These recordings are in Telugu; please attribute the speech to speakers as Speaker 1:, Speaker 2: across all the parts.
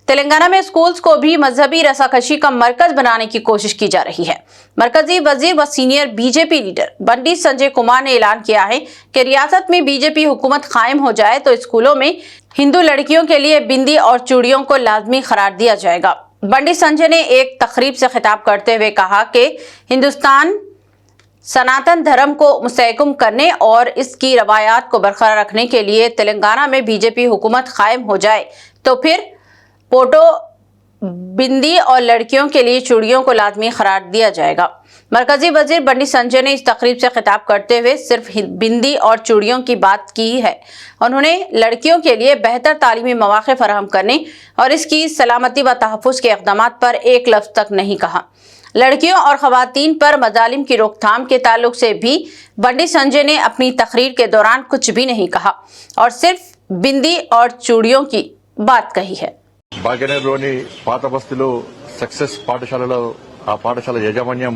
Speaker 1: तेलंगाना में स्कूल्स को भी मजहबी रसाकशी का मरकज बनाने की कोशिश की जा रही है। मरकजी वजीर व senior BJP leader Bandi Sanjay Kumar ने ऐलान किया है कि रियासत में बीजेपी हुकूमत कायम हो जाए तो स्कूलों में हिंदू लड़कियों के लिए बिंदी और चूड़ियों को लाजमी करार दिया जाएगा। बंडी संजय ने एक तकरीब से खिताब करते हुए कहा कि हिंदुस्तान सनातन धर्म को मुस्तहकम करने और इसकी रवायात को बरकरार रखने के लिए तेलंगाना में बीजेपी हुकूमत कायम हो जाए तो फिर पोटो बिंदी और लड़कियों के लिए चूड़ियों को लाजमी करार दिया जाएगा। मरकजी वजीर बंडी संजय ने इस तकरीब से खिताब करते हुए सिर्फ बिंदी और चूड़ियों की बात की है। उन्होंने लड़कियों के लिए बेहतर तालीमी मौके फराहम करने और इसकी सलामती व तहफ़्फ़ुज़ के इक़दाम पर एक लफ्ज़ तक नहीं कहा। लड़कियों और ख़वातीन पर मज़ालिम की रोकथाम के ताल्लुक से भी बंडी संजय ने अपनी तकरीर के दौरान कुछ भी नहीं कहा और सिर्फ बिंदी और चूड़ियों की बात कही है।
Speaker 2: భాగ్యనగర్లోని పాత బస్తీలో సక్సెస్ పాఠశాలలో ఆ పాఠశాల యాజమాన్యం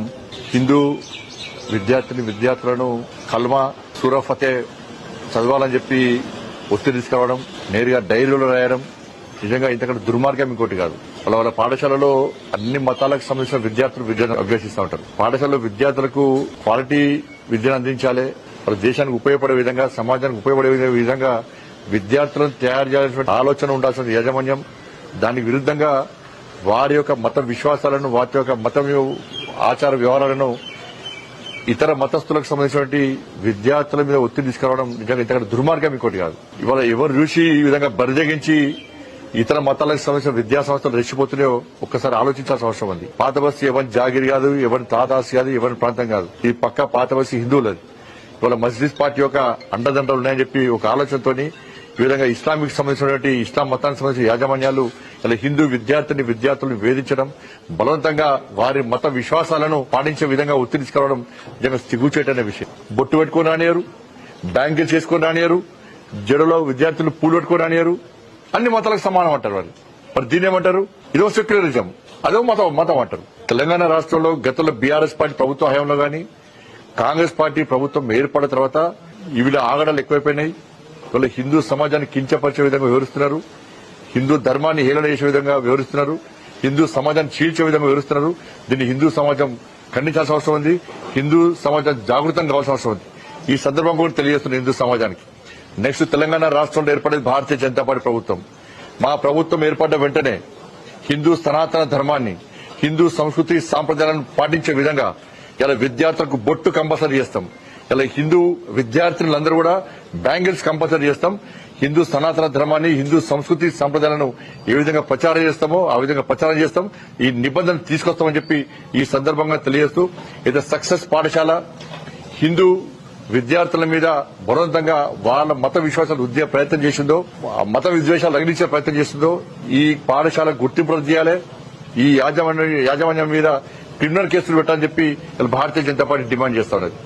Speaker 2: హిందూ విద్యార్థులను కల్మా సూరా ఫతే చదవాలని చెప్పి ఒత్తిడి తీసుకురావడం, నేరుగా డైరీలో రాయడం నిజంగా ఇంతకంటే దుర్మార్గం ఇంకోటి కాదు. వాళ్ళ పాఠశాలలో అన్ని మతాలకు సంబంధించిన విద్యార్థులు విద్యను అభ్యసిస్తూ ఉంటారు. పాఠశాలలో విద్యార్థులకు క్వాలిటీ విద్యను అందించాలి, వాళ్ళ దేశానికి ఉపయోగపడే విధంగా, సమాజానికి ఉపయోగపడే విధంగా విద్యార్థులను తయారు చేయాల్సిన ఆలోచన ఉండాల్సిన యాజమాన్యం దానికి విరుద్ధంగా వారి యొక్క మత విశ్వాసాలను, వారి యొక్క మత ఆచార వ్యవహారాలను ఇతర మతస్థులకు సంబంధించినటువంటి విద్యార్థుల మీద ఒత్తిడి తీసుకురావడం నిజంగా ఇంతకంటే దుర్మార్గం ఇంకోటి కాదు. ఇవాళ ఎవరు చూసి ఈ విధంగా బరిదగించి ఇతర మతాలకు సంబంధించిన విద్యా సంస్థలు రెచ్చిపోతున్నాయో ఒక్కసారి ఆలోచించాల్సిన అవసరం ఉంది. పాత బస్తీ ఎవరి జాగిరి కాదు, ఎవరి తాతాసి కాదు, ఎవరి ప్రాంతం కాదు. ఈ పక్క పాత బస్తీ హిందువులది. ఇవాళ మజ్లిస్ పార్టీ యొక్క అండదండలు ఉన్నాయని చెప్పి ఒక ఆలోచనతోని ఈ విధంగా ఇస్లామిక్ సంబంధించినటువంటి ఇస్లాం మతానికి సంబంధించిన యాజమాన్యాలు ఇలా హిందూ విద్యార్థులను వేధించడం, బలవంతంగా వారి మత విశ్వాసాలను పాటించే విధంగా ఒత్తిడి తీసుకురావడం నిజంగా సిగ్గుచేటనే విషయం. బొట్టు పెట్టుకుని రానియరు, బ్యాంగిల్స్ చేసుకుని రానియరు, జడలో విద్యార్థులు పూలు పెట్టుకుని రానియరు. అన్ని మతాలకు సమానం అంటారు వాళ్ళు. మరి దీన్ని ఏమంటారు? ఇదో సెక్యులరిజం, అదో మతం అంటారు. తెలంగాణ రాష్ట్రంలో గతంలో బీఆర్ఎస్ పార్టీ ప్రభుత్వ హయాంలో గానీ, కాంగ్రెస్ పార్టీ ప్రభుత్వం ఏర్పడిన తర్వాత వీళ్ళ ఆగడాలు ఎక్కువైపోయినాయి. వీళ్ళు హిందూ సమాజాన్ని కించపరిచే విధంగా వివరిస్తున్నారు, హిందూ ధర్మాన్ని హేళన చేసే విధంగా వివరిస్తున్నారు, హిందూ సమాజాన్ని చీల్చే విధంగా వివరిస్తున్నారు. దీన్ని హిందూ సమాజం ఖండించాల్సిన అవసరం ఉంది. హిందూ సమాజం జాగృతం కావాల్సిన అవసరం ఉంది. ఈ సందర్భం కూడా తెలియజేస్తున్న హిందూ సమాజానికి నెక్స్ట్ తెలంగాణ రాష్ట్రంలో ఏర్పడేది భారతీయ జనతా పార్టీ ప్రభుత్వం. మా ప్రభుత్వం ఏర్పడ్డ వెంటనే హిందూ సనాతన ధర్మాన్ని, హిందూ సంస్కృతి సాంప్రదాయాలను పాటించే విధంగా ఇలా విద్యార్థులకు బొట్టు కంపల్సరీ చేస్తాం. ఇలా హిందూ విద్యార్థులందరూ కూడా బ్యాంగిల్స్ కంపల్సరీ చేస్తాం. హిందూ సనాతన ధర్మాన్ని, హిందూ సంస్కృతి సంప్రదాయాలను ఏ విధంగా ప్రచారం చేస్తామో ఆ విధంగా ప్రచారం చేస్తాం. ఈ నిబంధన తీసుకొస్తామని చెప్పి ఈ సందర్భంగా తెలియజేస్తూ, ఇది సక్సెస్ పాఠశాల హిందూ విద్యార్థుల మీద బలవంతంగా వాళ్ళ మత విశ్వాసాలు ఉద్యోగ ప్రయత్నం చేసిందో, మత విద్వేషాలు రగిలించే ప్రయత్నం చేసిందో ఈ పాఠశాల గుర్తింపు రద్దు చేయాలి. ఈ యాజమాన్యం మీద క్రిమినల్ కేసులు పెట్టాలని చెప్పి భారతీయ జనతా పార్టీ డిమాండ్ చేస్తా ఉన్నది.